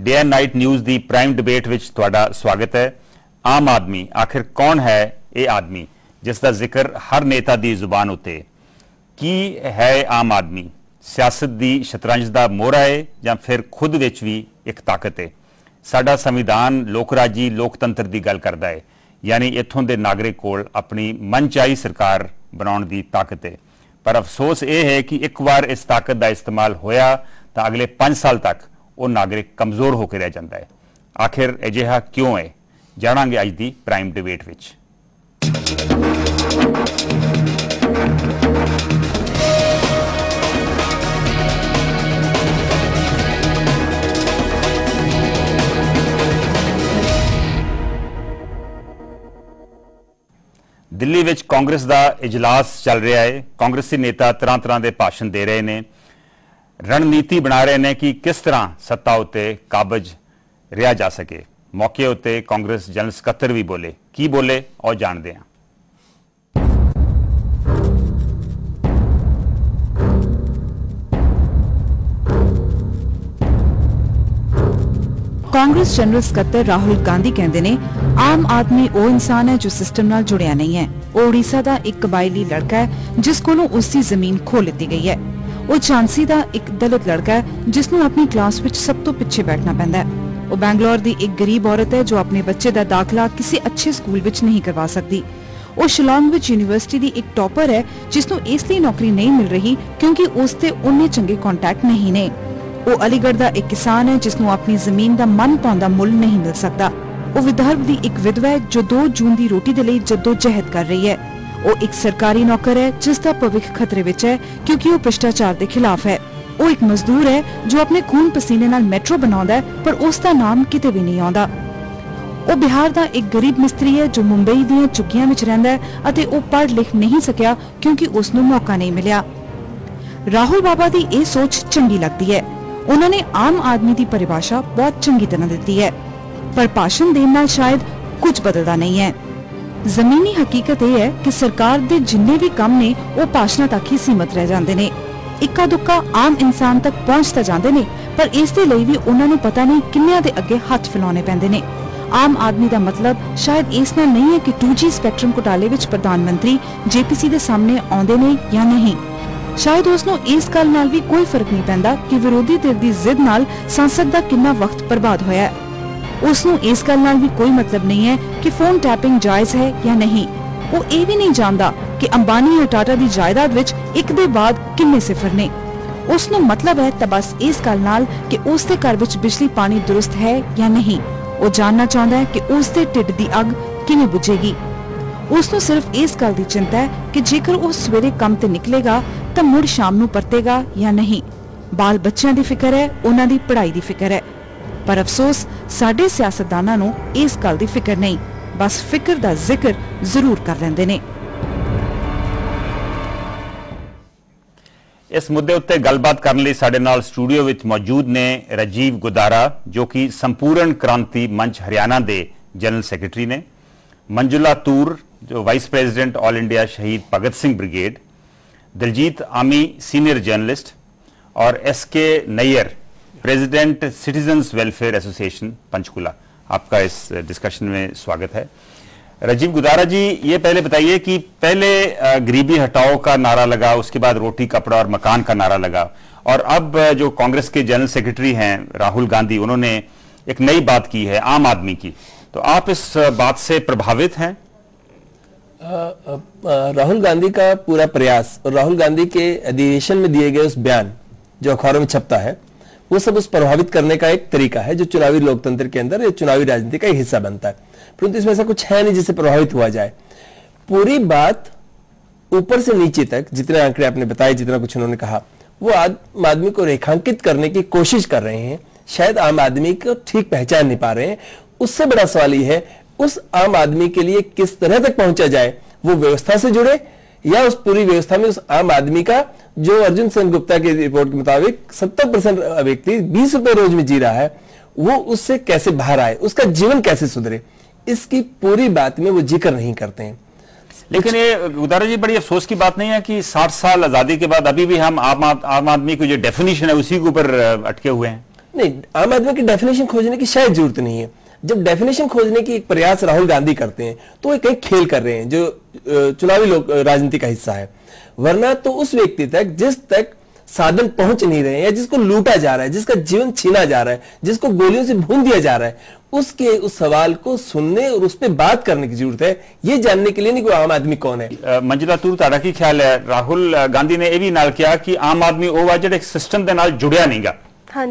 Day and night news the prime debate विच तुहाडा स्वागत है। आम आदमी आखिर कौन है ये आदमी जिसका जिक्र हर नेता दी जुबान उत्ते की है? आम आदमी सियासत दी शतरंज दा मोहरा है या फिर खुद विच भी एक ताकत है? साडा संविधान लोकराजी लोकतंत्र की गल करता है, यानी इत्थों के नागरिक कोल अपनी मनचाही सरकार बनाने की ताकत है। पर अफसोस ये है कि एक बार इस ताकत का इस्तेमाल होया तो अगले 5 साल तक वो नागरिक कमजोर होकर रह जाता है। आखिर अजिहा क्यों है, जानांगे अज दी प्राइम डिबेट विच। दिल्ली विच कांग्रेस का इजलास चल रहा है। कांग्रेसी नेता तरह तरह के भाषण दे रहे हैं, रणनीति बना रहे हैं कि किस तरह सत्ता उत्ते काबज रहा जा सके। मौके उत्ते कांग्रेस जनरल सकत्तर भी बोले, की बोले और जानते हैं। कांग्रेस जनरल सकत्तर राहुल गांधी कहते ने आम आदमी वो इंसान है जो सिस्टम नाल जुड़िया नहीं है। वो उड़ीसा का एक कबायली लड़का है जिस कोलों उसकी जमीन खो ली गई है। वो झांसी का एक दलित लड़का है जिसनों अपनी क्लास विच सब तो पिछे बैठना पैंदा है। वो बैंगलोर की एक गरीब औरत है जो अपने बच्चे का दाखला किसी अच्छे स्कूल विच नहीं करवा सकती। वो शिलोंग विच यूनिवर्सिटी की एक टॉपर है जिसनों इसलिए नौकरी नहीं मिल रही क्योंकि उसते उन्ने चंगे कॉन्टैक्ट नहीं ने। वो अलीगढ़ का एक किसान है जिसनों अपनी जमीन का मन पाउंदा मुल नहीं मिल सकता। वो विदर्भ की एक विधवा है जो 2 जून की रोटी के लिए जद्दोजहद कर रही है। वो एक सरकारी नौकर है जिसका भविष्य खतरे विच है क्योंकि वो भ्रष्टाचार के खिलाफ है। वो एक मजदूर है जो अपने खून पसीने नाल मेट्रो बनाउंदा है पर उसका नाम किते भी नहीं आउंदा। वो बिहार का एक गरीब मिस्त्री है जो मुंबई दी झुग्गियां विच रहिंदा है अते वो पढ़ लिख नहीं सकिया क्योंकि उसनूं मौका नहीं मिलिया। राहुल बाबा की यह सोच चंगी लगती है। उन्होंने आम आदमी की परिभाषा बहुत चंगी तरह दी है, पर भाषण देने नाल शायद कुछ बदलता नहीं है। जमीनी हकीकत यह है कि सरकार दे जिन्ने भी काम ने वो भाषणों तक ही सीमित रह जाते हैं। इक्का दुक्का आम इंसान तक पहुंचता जाते हैं, पर इसके लिए भी उन्होंने पता नहीं किन्नियां दे अगे हाथ फैलाने पैंदे ने। आम आदमी का मतलब शायद इस नाल नहीं है कि 2G स्पैक्ट्रम घोटाले विच प्रधानमंत्री JPC के सामने आउंदे ने या नहीं। शायद उसनों इस गल नाल भी कोई फर्क नहीं पैंदा कि विरोधी धिर दी जिद नाल संसद का कितना वक्त बर्बाद होया है। उसनों इस गल नाल भी कोई मतलब नहीं है कि फोन टैपिंग जायज है या नहीं। वो ये भी नहीं जानता कि अंबानी और टाटा की जायदाद विच एक दे बाद किन्ने सिफर ने। उसनों मतलब है तो बस इस गल नाल कि उसके घर विच बिजली पानी दुरुस्त है या नहीं। वो जानना चाहता है कि उसके ढिड दी अग किवें बुझेगी। उसनों सिर्फ इस गल की चिंता है कि जेकर वो सवेरे काम ते निकलेगा तो मुड़ शाम नूं परतेगा या नहीं। बाल बच्चों की फिक्र है, उन्हां दी पढ़ाई की फिक्र है। पर अफसोस साडे सियासतदानां नूं इस गल की फिक्र नहीं, बस फिक्र का जिक्र जरूर कर लेंदे ने। इस मुद्दे उत्ते गलबात करने लई साडे नाल स्टूडियो विच मौजूद ने राजीव गुदारा जो कि संपूर्ण क्रांति मंच हरियाणा के जनरल सैकटरी ने, मंजुला तूर जो वाइस प्रेजिडेंट ऑल इंडिया शहीद भगत सिंह ब्रिगेड, दिलजीत आमी सीनियर जर्नलिस्ट और SK Nayyar president citizens welfare association Panchkula. आपका इस डिस्कशन में स्वागत है। राजीव गुदारा जी, ये पहले बताइए कि पहले गरीबी हटाओ का नारा लगा, उसके बाद रोटी कपड़ा और मकान का नारा लगा, और अब जो कांग्रेस के जनरल सेक्रेटरी हैं राहुल गांधी, उन्होंने एक नई बात की है आम आदमी की। तो आप इस बात से प्रभावित हैं? राहुल गांधी का पूरा प्रयास और राहुल गांधी के अधिवेशन में दिए गए उस बयान जो अखबारों में छपता है वो सब उस प्रभावित करने का एक तरीका है जो चुनावी लोकतंत्र के अंदर चुनावी राजनीति का एक हिस्सा बनता है। परंतु इसमें ऐसा कुछ है नहीं जिससे प्रभावित हुआ जाए। पूरी बात ऊपर से नीचे तक जितने आंकड़े आपने बताए, जितना कुछ उन्होंने कहा, वो आम आदमी को रेखांकित करने की कोशिश कर रहे हैं। शायद आम आदमी को ठीक पहचान नहीं पा रहे हैं। उससे बड़ा सवाल यह है उस आम आदमी के लिए किस तरह तक पहुंचा जाए, वो व्यवस्था से जुड़े या उस पूरी व्यवस्था में उस आम आदमी का जो अर्जुन सेनगुप्ता की रिपोर्ट के मुताबिक 70% व्यक्ति 20 रुपए रोज में जी रहा है, वो उससे कैसे बाहर आए, उसका जीवन कैसे सुधरे, इसकी पूरी बात में वो जिक्र नहीं करते हैं। लेकिन ये उदारा जी बड़ी अफसोस की बात नहीं है कि 60 साल आजादी के बाद अभी भी हम आम आदमी की जो डेफिनेशन है उसी के ऊपर अटके हुए हैं? नहीं, आम आदमी की डेफिनेशन खोजने की शायद जरूरत नहीं है। जब डेफिनेशन खोजने की एक प्रयास राहुल गांधी करते हैं तो एक खेल कर रहे हैं जो चुनावी राजनीति का हिस्सा है, वरना तो उस व्यक्ति तक जिस तक साधन पहुंच नहीं रहे हैं, या जिसको लूटा जा रहा है, जिसका जीवन छीना जा रहा है, जिसको गोलियों से भून दिया जा रहा है, उसके उस सवाल को सुनने और उस पर बात करने की जरूरत है, ये जानने के लिए नहीं कि आम आदमी कौन है। मंजुला तूर, ਤੁਹਾਡਾ ਕੀ ਖਿਆਲ ਹੈ? ਰਾਹੁਲ ਗਾਂਧੀ ਨੇ ਇਹ ਵੀ ਨਾਲ ਕਿਹਾ ਕਿ ਆਮ ਆਦਮੀ ਉਹ ਆ ਜਿਹੜਾ ਸਿਸਟਮ ਦੇ ਨਾਲ ਜੁੜਿਆ ਨਹੀਂਗਾ।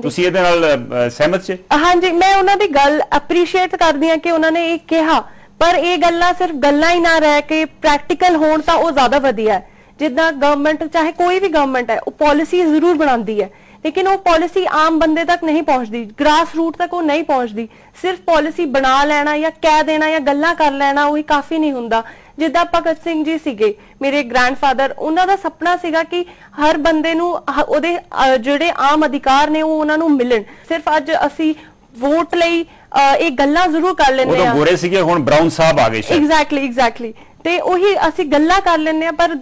ਤੁਸੀਂ ਇਹਦੇ ਨਾਲ ਸਹਿਮਤ ਜੀ? ਹਾਂਜੀ, ਮੈਂ ਉਹਨਾਂ ਦੀ ਗੱਲ ਅਪਰੀਸ਼ੀਏਟ ਕਰਦੀ ਹਾਂ ਕਿ ਉਹਨਾਂ ਨੇ ਇਹ ਕਿਹਾ, ਪਰ ਇਹ ਗੱਲਾਂ ਸਿਰਫ ਗੱਲਾਂ ਹੀ ਨਾ ਰਹਿ ਕੇ ਪ੍ਰੈਕਟੀਕਲ ਹੋਣ ਤਾਂ ਉਹ ਜ਼ਿਆਦਾ ਵਧੀਆ ਹੈ। ਜਿੱਦਾਂ ਗਵਰਨਮੈਂਟ, ਚਾਹੇ ਕੋਈ ਵੀ ਗਵਰਨਮੈਂਟ ਹੈ, ਉਹ ਪਾਲਿਸੀ ਜ਼ਰੂਰ ਬਣਾਉਂਦੀ ਹੈ, लेकिन वो पॉलिसी आम बंदे तक नहीं पहुंचती, ग्रास रूट तक वो नहीं पहुंचती। सिर्फ पॉलिसी बना लेना या कह देना या गल्लां कर लेना वही काफी नहीं हुंदा। जिद्दां भगत सिंह जी सीगे, मेरे ग्रैंडफादर, उन्हां दा सपना सीगा कि हर बंदे नूं ओहदे जिहड़े आम अधिकार ने वो उन्हां नूं मिलण। सिर्फ अज असी वोट लई ਇਹ ਗੱਲਾਂ ਜ਼ਰੂਰ ਕਰ ਲੈਂਦੇ ਆ। ਉਹ ਤਾਂ ਗੋਰੇ ਸੀਗੇ, ਹੁਣ ਬ੍ਰਾਊਨ ਸਾਹਿਬ ਆ ਗਏ ਸ਼ਾਇਦ। ਐਗਜ਼ੈਕਟਲੀ ਤੇ ਉਹੀ ਅਸੀਂ ਗੱਲਾਂ ਕਰ ਲੈਂਦੇ ਆ, ਪਰ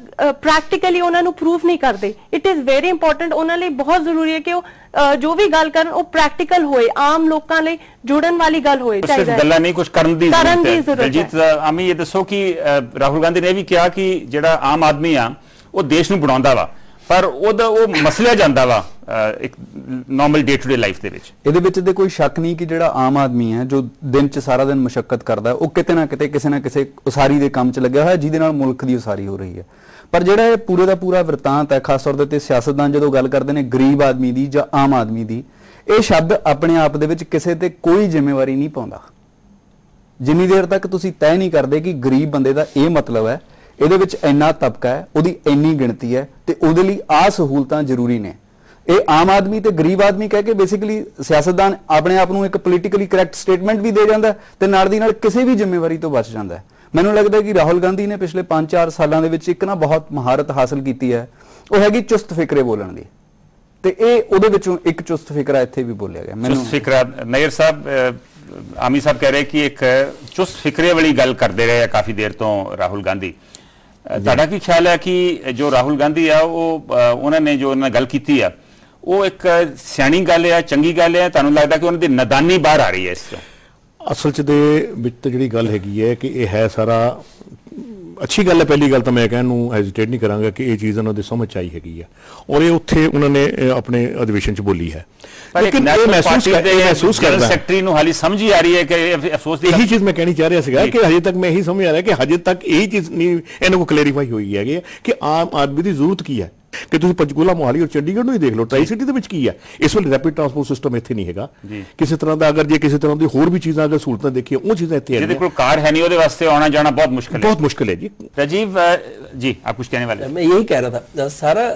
ਪ੍ਰੈਕਟੀਕਲੀ ਉਹਨਾਂ ਨੂੰ ਪ੍ਰੂਫ ਨਹੀਂ ਕਰਦੇ। ਇਟ ਇਜ਼ ਵੈਰੀ ਇੰਪੋਰਟੈਂਟ, ਉਹਨਾਂ ਲਈ ਬਹੁਤ ਜ਼ਰੂਰੀ ਹੈ ਕਿ ਉਹ ਜੋ ਵੀ ਗੱਲ ਕਰਨ ਉਹ ਪ੍ਰੈਕਟੀਕਲ ਹੋਏ, ਆਮ ਲੋਕਾਂ ਲਈ ਜੁੜਨ ਵਾਲੀ ਗੱਲ ਹੋਏ। ਸਿਰਫ ਗੱਲਾਂ ਨਹੀਂ, ਕੁਝ ਕਰਨ ਦੀ ਜ਼ਰੂਰਤ ਹੈ। ਦਲਜੀਤ ਆਮੀ, ਇਹ ਦੱਸੋ ਕਿ ਰਾਹੁਲ ਗਾਂਧੀ ਨੇ ਇਹ ਵੀ ਕਿਹਾ ਕਿ ਜਿਹੜਾ ਆਮ ਆਦਮੀ ਆ ਉਹ ਦੇਸ਼ ਨੂੰ ਬਣਾਉਂਦਾ ਵਾ, ਪਰ ਉਹਦਾ ਉਹ ਮਸਲਿਆ ਜਾਂਦਾ ਵਾ ਇੱਕ normal day to day life ਦੇ ਵਿੱਚ। ਇਹਦੇ ਵਿੱਚ ਤੇ ਕੋਈ ਸ਼ੱਕ ਨਹੀਂ ਕਿ ਜਿਹੜਾ ਆਮ ਆਦਮੀ ਹੈ, ਜੋ ਦਿਨ 'ਚ ਸਾਰਾ ਦਿਨ ਮੁਸ਼ੱਕਤ ਕਰਦਾ, ਉਹ ਕਿਤੇ ਨਾ ਕਿਤੇ ਕਿਸੇ ਨਾ ਕਿਸੇ ਉਸਾਰੀ ਦੇ ਕੰਮ 'ਚ ਲੱਗਿਆ ਹੋਇਆ, ਜਿਹਦੇ ਨਾਲ ਮੁਲਕ ਦੀ ਉਸਾਰੀ ਹੋ ਰਹੀ ਹੈ। ਪਰ ਜਿਹੜਾ ਇਹ ਪੂਰੇ ਦਾ ਪੂਰਾ ਵਰਤਾਂਤ ਹੈ, ਖਾਸ ਤੌਰ ਤੇ ਸਿਆਸਤਦਾਨ ਜਦੋਂ ਗੱਲ ਕਰਦੇ ਨੇ ਗਰੀਬ ਆਦਮੀ ਦੀ ਜਾਂ ਆਮ ਆਦਮੀ ਦੀ, ਇਹ ਸ਼ਬਦ ਆਪਣੇ ਆਪ ਦੇ ਵਿੱਚ ਕਿਸੇ ਤੇ ਕੋਈ ਜ਼ਿੰਮੇਵਾਰੀ ਨਹੀਂ ਪਾਉਂਦਾ। ਜਿੰਨੀ ਦੇਰ ਤੱਕ ਤੁਸੀਂ ਤੈਅ ਨਹੀਂ ਕਰਦੇ ਕਿ ਗਰੀਬ ਬੰਦੇ ਦਾ ਇਹ ਮਤਲਬ ਹੈ, ਇਹਦੇ ਵਿੱਚ ਇੰਨਾ ਤਬਕਾ ਹੈ, ਉਹਦੀ ਇੰਨੀ ਗਿਣਤੀ ਹੈ ਤੇ ਉਹਦੇ ਲਈ ਆਹ ਸਹੂਲਤਾਂ ਜ਼ਰੂਰੀ ਨੇ। ਇਹ ਆਮ ਆਦਮੀ ਤੇ ਗਰੀਬ ਆਦਮੀ ਕਹਿ ਕੇ ਬੇਸਿਕਲੀ ਸਿਆਸਤਦਾਨ ਆਪਣੇ ਆਪ ਨੂੰ ਇੱਕ ਪੋਲੀਟੀਕਲੀ ਕਰੈਕਟ ਸਟੇਟਮੈਂਟ ਵੀ ਦੇ ਜਾਂਦਾ ਤੇ ਨਾਲ ਦੀ ਨਾਲ ਕਿਸੇ ਵੀ ਜ਼ਿੰਮੇਵਾਰੀ ਤੋਂ ਬਚ ਜਾਂਦਾ ਹੈ। ਮੈਨੂੰ ਲੱਗਦਾ ਕਿ ਰਾਹੁਲ ਗਾਂਧੀ ਨੇ ਪਿਛਲੇ 5-4 ਸਾਲਾਂ ਦੇ ਵਿੱਚ ਇੱਕ ਨਾ ਬਹੁਤ ਮਹਾਰਤ ਹਾਸਲ ਕੀਤੀ ਹੈ, ਉਹ ਹੈਗੀ ਚੁਸਤ ਫਿਕਰੇ ਬੋਲਣ ਦੀ, ਤੇ ਇਹ ਉਹਦੇ ਵਿੱਚੋਂ ਇੱਕ ਚੁਸਤ ਫਿਕਰਾ ਇੱਥੇ ਵੀ ਬੋਲਿਆ ਗਿਆ। ਚੁਸਤ ਫਿਕਰਾ, ਨਈਰ ਸਾਹਿਬ, ਆਮੀ ਸਾਹਿਬ ਕਹਿ ਰਹੇ ਕਿ ਇੱਕ ਚੁਸਤ ਫਿਕਰੇ ਵਾਲੀ ਗੱਲ ਕਰਦੇ ਰਹੇ ਕਾਫੀ ਦੇਰ ਤੋਂ ਰਾਹੁਲ ਗਾਂਧੀ। ਤੁਹਾਡਾ ਕੀ ਖਿਆਲ ਹੈ ਕਿ ਜੋ ਰਾਹੁਲ ਗਾਂਧੀ ਆ ਉਹ ਉਹਨਾਂ ਨੇ ਜੋ ਉਹਨਾਂ ਗੱਲ ਕੀਤੀ ਆ ਉਹ ਇੱਕ ਸਿਆਣੀ ਗੱਲ ਹੈ, ਚੰਗੀ ਗੱਲ ਹੈ? ਤੁਹਾਨੂੰ ਲੱਗਦਾ ਕਿ ਉਹਨਾਂ ਦੀ ਨਾਦਾਨੀ ਬਾਹਰ ਆ ਰਹੀ ਹੈ ਇਸ ਤੋਂ? ਅਸਲ 'ਚ ਦੇ ਵਿੱਚ ਤਾਂ ਜਿਹੜੀ ਗੱਲ ਹੈਗੀ ਹੈ ਕਿ ਇਹ ਹੈ ਸਾਰਾ ਅੱਛੀ ਗੱਲ ਹੈ। ਪਹਿਲੀ ਗੱਲ ਤਾਂ ਮੈਂ ਕਹਿਣ ਨੂੰ ਹੈਜ਼ੀਟੇਟ ਨਹੀਂ ਕਰਾਂਗਾ ਕਿ ਇਹ ਚੀਜ਼ ਉਹਨਾਂ ਦੇ ਸਮਝ 'ਚ ਆਈ ਹੈਗੀ ਹੈ ਔਰ ਇਹ ਉੱਥੇ ਉਹਨਾਂ ਨੇ ਆਪਣੇ ਅਧਿਵੇਸ਼ਨ 'ਚ ਬੋਲੀ ਹੈ। ਲੇਕਿਨ ਇਹ ਮਹਿਸੂਸ ਕਰਦਾ ਸੈਕਟਰੀ ਨੂੰ ਹਾਲੀ ਸਮਝ ਹੀ ਆ ਰਹੀ ਹੈ ਕਿ ਅਫਸੋਸ ਦੀ ਇਹੀ ਚੀਜ਼ ਮੈਂ ਕਹਿਣੀ ਚਾਹ ਰਿਹਾ ਸੀਗਾ ਕਿ ਹਜੇ ਤੱਕ ਮੈਂ ਇਹੀ ਸਮਝ ਆ ਰਿਹਾ ਕਿ ਹਜੇ ਤੱਕ ਇਹੀ ਚੀਜ਼ ਨਹੀਂ ਇਹਨਾਂ ਕੋਲ ਕਲੈਰੀਫਾਈ ਹੋਈ ਹੈਗੀ ਕਿ ਆਮ ਆਦਮੀ ਦੀ ਜ਼ਰੂਰਤ ਕੀ ਹੈ। ਕਿ ਤੁਸੀਂ ਪੰਚਕੂਲਾ, ਮੋਹਾਲੀ ਔਰ ਚੰਡੀਗੜ੍ਹ ਨੂੰ ਹੀ ਦੇਖ ਲਓ, ਟਰਾਈ ਸਿਟੀ ਦੇ ਵਿੱਚ ਕੀ ਹੈ ਇਸ ਵੇਲੇ ਰੈਪਿਡ ਟਰਾਂਸਪੋਰਟ ਸਿਸਟਮ ਇੱਥੇ ਨਹੀਂ ਹੈਗਾ ਕਿਸੇ ਤਰ੍ਹਾਂ ਦਾ। ਅਗਰ ਜੇ ਕਿਸੇ ਤਰ੍ਹਾਂ ਦੀ ਹੋਰ ਵੀ ਚੀਜ਼ਾਂ ਅਗਰ ਸਹੂਲਤਾਂ ਦੇਖੀਏ, ਉਹ ਚੀਜ਼ਾਂ ਇੱਥੇ ਜਿਹਦੇ ਕੋਲ ਕਾਰ ਹੈ ਨਹੀਂ ਉਹਦੇ ਵਾਸਤੇ ਆਉਣਾ ਜਾਣਾ ਬਹੁਤ ਮੁਸ਼ਕਿਲ है। जी राजीव जी, आप कुछ कहने वाले? मैं यही कह रहा था,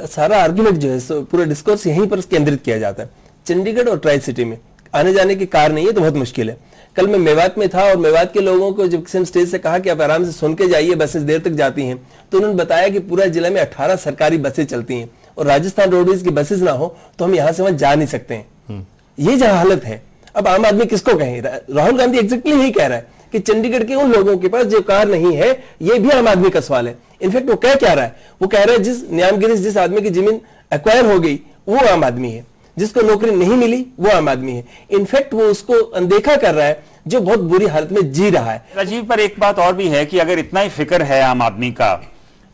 सारा आर्गुमेंट जो है, पूरा डिस्कोर्स यहीं पर केंद्रित किया जाता है। चंडीगढ़ और ट्राई सिटी में आने जाने की कार नहीं है तो बहुत मुश्किल है। कल मैं मेवात में था और मेवात के लोगों को जब किसी स्टेज से कहा कि आप आराम से सुन के जाइए, बसेस देर तक जाती हैं, तो उन्होंने बताया कि पूरा जिला में 18 सरकारी बसें चलती हैं और राजस्थान रोडवेज की बसेस ना हो तो हम यहां से वहां जा नहीं सकते हैं। ये जहां हालत है, अब आम आदमी किसको कहें? राहुल गांधी एग्जैक्टली यही कह रहा है कि चंडीगढ़ के उन लोगों के पास जो कार नहीं है, ये भी आम आदमी का सवाल है। इनफैक्ट वो क्या रहा है? वो कह रहा है जिस न्यामगिरी जिस आदमी की जमीन एक्वायर हो गई वो आम आदमी है, जिसको नौकरी नहीं मिली वो आम आदमी है। इनफैक्ट वो उसको अनदेखा कर रहा है जो बहुत बुरी हालत में जी रहा है। राजीव, पर एक बात और भी है कि अगर इतना ही फिक्र है आम आदमी का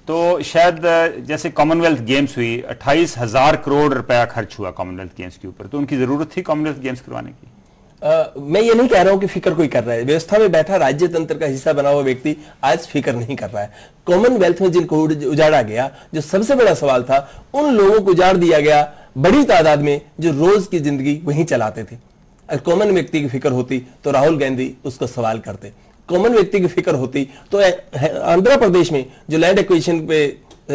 तो शायद जैसे कॉमनवेल्थ गेम्स हुई, 28,000 करोड़ रुपया खर्च हुआ कॉमनवेल्थ गेम्स के ऊपर, तो उनकी जरूरत थी कॉमनवेल्थ गेम्स करवाने की? मैं ये नहीं कह रहा हूं कि फिक्र कोई कर रहा है। व्यवस्था में बैठा राज्य तंत्र का हिस्सा बना हुआ व्यक्ति आज फिक्र नहीं कर रहा है। कॉमनवेल्थ में जिनको उजाड़ा गया, जो सबसे बड़ा सवाल था, उन लोगों को उजाड़ दिया गया बड़ी तादाद में जो रोज की जिंदगी वहीं चलाते थे। अगर कॉमन व्यक्ति की फिक्र होती तो राहुल गांधी उसको सवाल करते। कॉमन व्यक्ति की फिक्र होती तो आंध्र प्रदेश में जो लैंड एक्विजिशन पे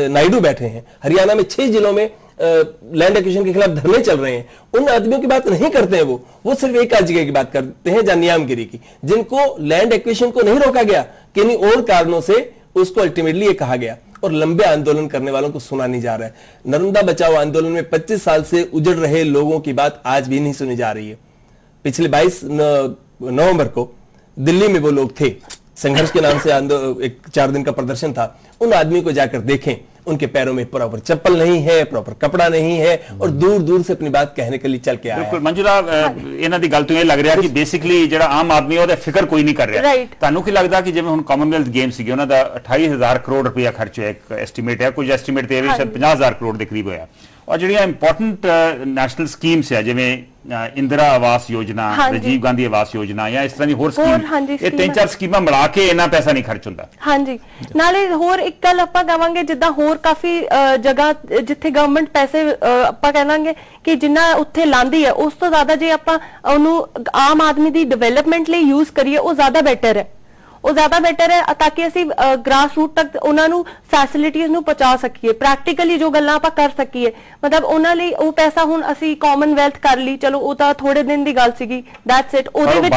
नायडू बैठे हैं, हरियाणा में 6 जिलों में लैंड एक्विजिशन के खिलाफ धरने चल रहे हैं, उन आदमियों की बात नहीं करते हैं। वो सिर्फ एक जगह की बात करते हैं, जहां नियामगिरी की, जिनको लैंड एक्विजिशन को नहीं रोका गया, किन्हीं और कारणों से उसको अल्टीमेटली ये कहा गया और लंबे आंदोलन करने वालों को सुना नहीं जा रहा है। नर्मदा बचाओ आंदोलन में 25 साल से उजड़ रहे लोगों की बात आज भी नहीं सुनी जा रही है। पिछले 22 नवंबर को दिल्ली में वो लोग थे, संघर्ष के नाम से एक 4 दिन का प्रदर्शन था। उन आदमी को जाकर देखें, उनके पैरों में प्रॉपर चप्पल नहीं है, प्रॉपर कपड़ा नहीं है और दूर दूर से अपनी बात कहने के लिए चल के आया। बिल्कुल मंजुला, इन्हां दी गल तो ये लग रहा कि बेसिकली जिहड़ा आम आदमी ओहदा फिक्र कोई नहीं कर रहा। ਤੁਹਾਨੂੰ ਕੀ ਲੱਗਦਾ कि जिवें हुण कॉमनवेल्थ गेम सीगे उन्हां दा 28,000 करोड़ रुपया खर्च होया, एक एस्टीमेट है, कुछ एस्टीमेट ते 50,000 करोड़ के करीब होया। और ਜਿਹੜੀਆਂ ਇੰਪੋਰਟੈਂਟ ਨੈਸ਼ਨਲ ਸਕੀਮਸ ਹੈ ਜਿਵੇਂ ਇੰਦਰਾ ਆਵਾਸ ਯੋਜਨਾ, ਰਾਜੀਵ ਗਾਂਧੀ ਆਵਾਸ ਯੋਜਨਾ ਜਾਂ ਇਸ ਤਰ੍ਹਾਂ ਦੀ ਹੋਰ ਸਕੀਮ, ਇਹ 3-4 ਸਕੀਮਾਂ ਮਿਲਾ ਕੇ ਇੰਨਾ ਪੈਸਾ ਨਹੀਂ ਖਰਚ ਹੁੰਦਾ। ਹਾਂਜੀ, ਨਾਲੇ ਹੋਰ ਇੱਕ ਗੱਲ ਆਪਾਂ ਕਹਾਂਗੇ ਜਿੱਦਾਂ ਹੋਰ ਕਾਫੀ ਜਗ੍ਹਾ ਜਿੱਥੇ ਗਵਰਨਮੈਂਟ ਪੈਸੇ ਆਪਾਂ ਕਹਾਂਗੇ ਕਿ ਜਿੰਨਾ ਉੱਥੇ ਲਾਂਦੀ ਹੈ ਉਸ ਤੋਂ ਜ਼ਿਆਦਾ ਜੇ ਆਪਾਂ ਉਹਨੂੰ ਆਮ ਆਦਮੀ ਦੀ ਡਿਵੈਲਪਮੈਂਟ ਲਈ ਯੂਜ਼ ਕਰੀਏ ਉਹ ਜ਼ਿਆਦਾ ਬੈਟਰ ਹੈ। ਉਹ ਜ਼ਿਆਦਾ ਬੈਟਰ ਹੈ ਤਾਂ ਕਿ ਅਸੀਂ ਗ੍ਰਾਸ ਰੂਟ ਤੱਕ ਉਹਨਾਂ ਨੂੰ ਫੈਸਿਲਿਟੀਜ਼ ਨੂੰ ਪਹੁੰਚਾ ਸਕੀਏ, ਪ੍ਰੈਕਟੀਕਲੀ ਜੋ ਗੱਲਾਂ ਆਪਾਂ ਕਰ ਸਕੀਏ। ਮਤਲਬ ਉਹਨਾਂ ਲਈ ਉਹ ਪੈਸਾ ਹੁਣ ਅਸੀਂ ਕਾਮਨਵੈਲਥ ਕਰ ਲਈ, ਚਲੋ ਉਹ ਤਾਂ ਥੋੜੇ ਦਿਨ ਦੀ ਗੱਲ ਸੀਗੀ, ਦੈਟਸ ਇਟ। ਉਹਦੇ ਵਿੱਚ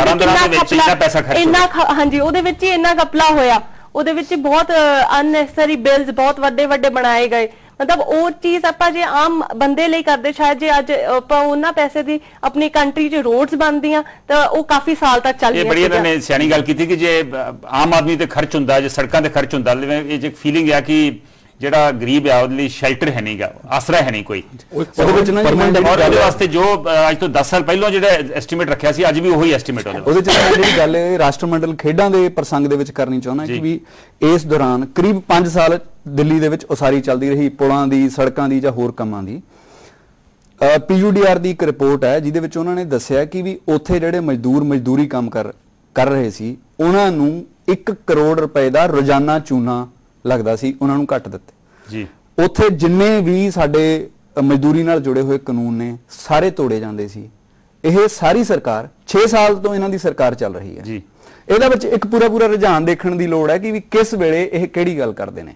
ਇੰਨਾ ਹਾਂਜੀ ਉਹਦੇ ਵਿੱਚ ਹੀ ਇੰਨਾ ਘਪਲਾ ਹੋਇਆ, ਉਹਦੇ ਵਿੱਚ ਬਹੁਤ ਅਨਨੈਸੈਸਰੀ ਬਿਲਸ ਬਹੁਤ ਵੱਡੇ ਵੱਡੇ ਬਣਾਏ ਗਏ। मतलब वो चीज आप जे आम बंदे लिए करते, शायद जे अज उन्होंने पैसे की अपनी कंट्री च रोड्स बनदियां तो वो काफी साल तक चल रही है। बड़ी इन्होंने सियानी गल की थी कि जे आम आदमी ते खर्च हुंदा, जे सड़कां ते खर्च हुंदा, ये जो फीलिंग है कि ਜਿਹੜਾ ਗਰੀਬ ਹੈ ਉਹਦੇ ਲਈ ਸ਼ੈਲਟਰ ਹੈ ਨਹੀਂਗਾ, ਆਸਰਾ ਹੈ ਨਹੀਂ ਕੋਈ। ਉਹਦੇ ਵਿੱਚ ਨਾ ਉਹਦੇ ਵਾਸਤੇ ਜੋ ਅੱਜ ਤੋਂ 10 ਸਾਲ ਪਹਿਲਾਂ ਜਿਹੜਾ ਐਸਟੀਮੇਟ ਰੱਖਿਆ ਸੀ ਅੱਜ ਵੀ ਉਹੀ ਐਸਟੀਮੇਟ ਉਹਦੇ ਚ ਜਿਹੜੀ ਗੱਲ ਹੈ ਰਾਸ਼ਟਰਮੰਡਲ ਖੇਡਾਂ ਦੇ ਪ੍ਰਸੰਗ ਦੇ ਵਿੱਚ ਕਰਨੀ ਚਾਹੁੰਦਾ ਕਿ ਵੀ ਇਸ ਦੌਰਾਨ ਕਰੀਬ 5 ਸਾਲ ਦਿੱਲੀ ਦੇ ਵਿੱਚ ਉਸਾਰੀ ਚੱਲਦੀ ਰਹੀ ਪੁਲਾਂ ਦੀ, ਸੜਕਾਂ ਦੀ ਜਾਂ ਹੋਰ ਕੰਮਾਂ ਦੀ। PUDR ਦੀ ਇੱਕ ਰਿਪੋਰਟ ਹੈ ਜਿਹਦੇ ਵਿੱਚ ਉਹਨਾਂ ਨੇ ਦੱਸਿਆ ਕਿ ਵੀ ਉੱਥੇ ਜਿਹੜੇ ਮਜ਼ਦੂਰ ਮਜ਼ਦੂਰੀ ਕੰਮ ਕਰ ਰਹੇ ਸੀ ਉਹਨਾਂ ਨੂੰ 1 ਕਰੋੜ ਰੁਪਏ ਦਾ ਰੋਜ਼ਾਨਾ ਚੂਨਾ ਲੱਗਦਾ ਸੀ, ਉਹਨਾਂ ਨੂੰ ਘੱਟ ਦਿੱਤੇ ਜੀ। ਉੱਥੇ ਜਿੰਨੇ ਵੀ ਸਾਡੇ ਮਜ਼ਦੂਰੀ ਨਾਲ ਜੁੜੇ ਹੋਏ ਕਾਨੂੰਨ ਨੇ ਸਾਰੇ ਤੋੜੇ ਜਾਂਦੇ ਸੀ। ਇਹ ਸਾਰੀ ਸਰਕਾਰ 6 ਸਾਲ ਤੋਂ ਇਹਨਾਂ ਦੀ ਸਰਕਾਰ ਚੱਲ ਰਹੀ ਹੈ ਜੀ। ਇਹਦੇ ਵਿੱਚ ਇੱਕ ਪੂਰਾ ਰੁਝਾਨ ਦੇਖਣ ਦੀ ਲੋੜ ਹੈ ਕਿ ਵੀ ਕਿਸ ਵੇਲੇ ਇਹ ਕਿਹੜੀ ਗੱਲ ਕਰਦੇ ਨੇ।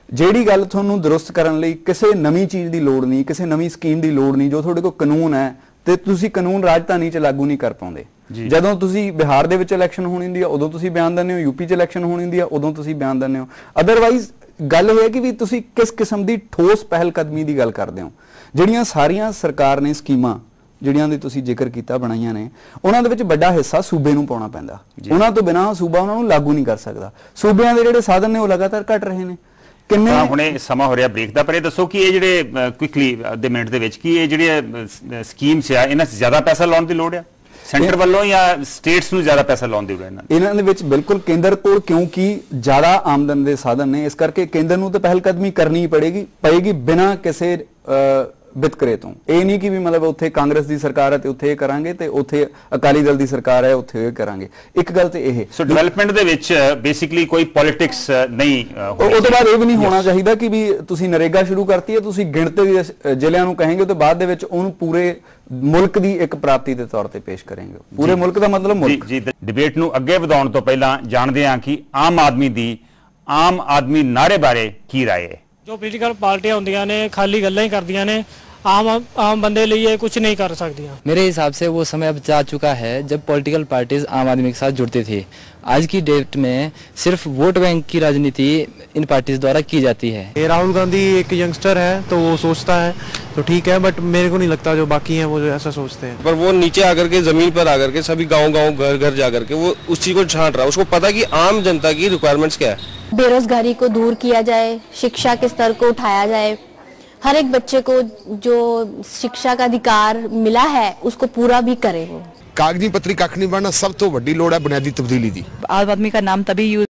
ਜਿਹੜੀ ਗੱਲ ਤੁਹਾਨੂੰ ਦਰੁਸਤ ਕਰਨ ਲਈ ਕਿਸੇ ਨਵੀਂ ਚੀਜ਼ ਦੀ ਲੋੜ ਨਹੀਂ, ਕਿਸੇ ਨਵੀਂ ਸਕੀਮ ਦੀ ਲੋੜ ਨਹੀਂ। ਜੋ ਤੁਹਾਡੇ ਕੋਲ ਕਾਨੂੰਨ ਹੈ ਤੇ ਤੁਸੀਂ ਕਾਨੂੰਨ ਰਾਜਧਾਨੀ 'ਚ ਲਾਗੂ ਨਹੀਂ ਕਰ ਪਾਉਂਦੇ। ਜਦੋਂ ਤੁਸੀਂ ਬਿਹਾਰ ਦੇ ਵਿੱਚ ਇਲੈਕਸ਼ਨ ਹੋਣੀ ਹੁੰਦੀ ਆ ਉਦੋਂ ਤੁਸੀਂ ਬਿਆਨ ਦਿੰਦੇ ਹੋ, ਯੂਪੀ 'ਚ ਇਲੈਕਸ਼ਨ ਹੋਣੀ ਹੁੰਦੀ ਆ ਉਦੋਂ ਤੁਸੀਂ ਬਿਆਨ ਦਿੰਦੇ ਹੋ। ਅਦਰਵਾਈਜ਼ ਗੱਲ ਇਹ ਹੈ ਕਿ ਵੀ ਤੁਸੀਂ ਕਿਸ ਕਿਸਮ ਦੀ ਠੋਸ ਪਹਿਲ ਕਦਮੀ ਦੀ ਗੱਲ ਕਰਦੇ ਹੋ। ਜਿਹੜੀਆਂ ਸਾਰੀਆਂ ਸਰਕਾਰ ਨੇ ਸਕੀਮਾਂ ਜਿਹੜੀਆਂ ਦੀ ਤੁਸੀਂ ਜ਼ਿਕਰ ਕੀਤਾ ਬਣਾਈਆਂ ਨੇ ਉਹਨਾਂ ਦੇ ਵਿੱਚ ਵੱਡਾ ਹਿੱਸਾ ਸੂਬੇ ਨੂੰ ਪਾਉਣਾ ਪੈਂਦਾ। ਉਹਨਾਂ ਤੋਂ ਬਿਨਾਂ ਸੂਬਾ ਉਹਨਾਂ ਨੂੰ ਲਾਗੂ ਨਹੀਂ ਕਰ ਸਕਦਾ। ਸੂਬਿਆਂ ਦੇ ਜਿਹੜੇ ਸਾਧਨ ਨੇ ਉਹ ਲਗਾਤਾਰ ਘਟ ਰਹੇ ਨੇ। ਹੁਣੇ ਸਮਾਂ ਹੋ ਰਿਹਾ ਬ੍ਰੇਕ ਦਾ, ਪਰ ਇਹ ਦੱਸੋ ਕਿ ਇਹ ਜਿਹੜੇ ਕੁਇਕਲੀ ਅੱਧੇ ਮਿੰਟ ਦੇ ਵਿੱਚ ਕਿ ਇਹ ਜਿਹੜੇ ਸਕੀਮਸ ਆ ਇਹਨਾਂ 'ਚ ਜ਼ਿਆਦਾ ਪੈਸਾ ਲਾਉਣ ਦੀ ਲੋੜ ਆ ਸੈਂਟਰ ਵੱਲੋਂ ਜਾਂ ਸਟੇਟਸ ਨੂੰ ਜ਼ਿਆਦਾ ਪੈਸਾ ਲਾਉਣ ਦੀ ਲੋੜ ਹੈ? ਇਹਨਾਂ ਦੇ ਵਿੱਚ ਬਿਲਕੁਲ ਕੇਂਦਰ ਕੋਲ ਕਿਉਂਕਿ ਜ਼ਿਆਦਾ ਆਮਦਨ ਦੇ ਸਾਧਨ ਨੇ, ਇਸ ਕਰਕੇ ਕੇਂਦਰ ਨੂੰ ਤਾਂ ਪਹਿਲ ਕਦਮੀ ਕਰਨੀ ਪਏਗੀ ਬਿਨਾਂ ਕਿਸੇ ਵਿਤਕਰੇ ਤੋਂ। ਇਹ ਨਹੀਂ ਕਿ ਵੀ ਮਤਲਬ ਉੱਥੇ ਕਾਂਗਰਸ ਦੀ ਸਰਕਾਰ ਹੈ ਤੇ ਉੱਥੇ ਇਹ ਕਰਾਂਗੇ ਤੇ ਉੱਥੇ ਅਕਾਲੀ ਦਲ ਦੀ ਸਰਕਾਰ ਹੈ ਉੱਥੇ ਇਹ ਕਰਾਂਗੇ। ਇੱਕ ਗੱਲ ਤੇ ਇਹ ਸੋ ਡਿਵੈਲਪਮੈਂਟ ਦੇ ਵਿੱਚ ਬੇਸਿਕਲੀ ਕੋਈ ਪੋਲਿਟਿਕਸ ਨਹੀਂ ਉਹ ਤੋਂ ਬਾਅਦ ਇਹ ਵੀ ਨਹੀਂ ਹੋਣਾ ਚਾਹੀਦਾ ਕਿ ਵੀ ਤੁਸੀਂ ਨਰੇਗਾ ਸ਼ੁਰੂ ਕਰਤੀ ਹੈ, ਤੁਸੀਂ ਗਿਣਤੀ ਦੇ ਜ਼ਿਲ੍ਹਿਆਂ ਨੂੰ ਕਹੇਂਗੇ ਤੇ ਬਾਅਦ ਦੇ ਵਿੱਚ ਉਹਨੂੰ ਪੂਰੇ ਮੁਲਕ ਦੀ ਇੱਕ ਪ੍ਰਾਪਤੀ ਦੇ ਤੌਰ ਤੇ ਪੇਸ਼ ਕਰਾਂਗੇ। ਪੂਰੇ ਮੁਲਕ ਦਾ ਮਤਲਬ ਮੁਲਕ। ਜੀ ਡਿਬੇਟ ਨੂੰ ਅੱਗੇ ਵਧਾਉਣ ਤੋਂ ਪਹਿਲਾਂ ਜਾਣਦੇ ਹਾਂ ਕਿ ਆਮ ਆਦਮੀ ਨਾਰੇ ਬਾਰੇ ਕੀ ਰਾਏ ਹੈ। जो पोलिटिकल पार्टियां होंदियां ने खाली गल्लां ही करदियां ने, आम बंदे लिए कुछ नहीं कर सकती। मेरे हिसाब से वो समय अब जा चुका है जब पॉलिटिकल पार्टीज आम आदमी के साथ जुड़ती थी। आज की डेट में सिर्फ वोट बैंक की राजनीति इन पार्टीज द्वारा की जाती है। राहुल गांधी एक यंगस्टर है तो वो सोचता है तो ठीक है, बट मेरे को नहीं लगता जो बाकी हैं वो जो ऐसा सोचते हैं। पर वो नीचे आकर के जमीन पर आकर के सभी गांव घर जाकर के वो उस चीज को छांट रहा है। उसको पता कि आम जनता की रिक्वायरमेंट्स क्या है। बेरोजगारी को दूर किया जाए, शिक्षा के स्तर को उठाया जाए, हर एक बच्चे को जो शिक्षा का अधिकार मिला है उसको पूरा भी करे। वो कागजी पत्री कख नहीं बनना, सब तो वड्डी लोड़ है बुनियादी तब्दीली दी। आम आदमी का नाम तभी यूज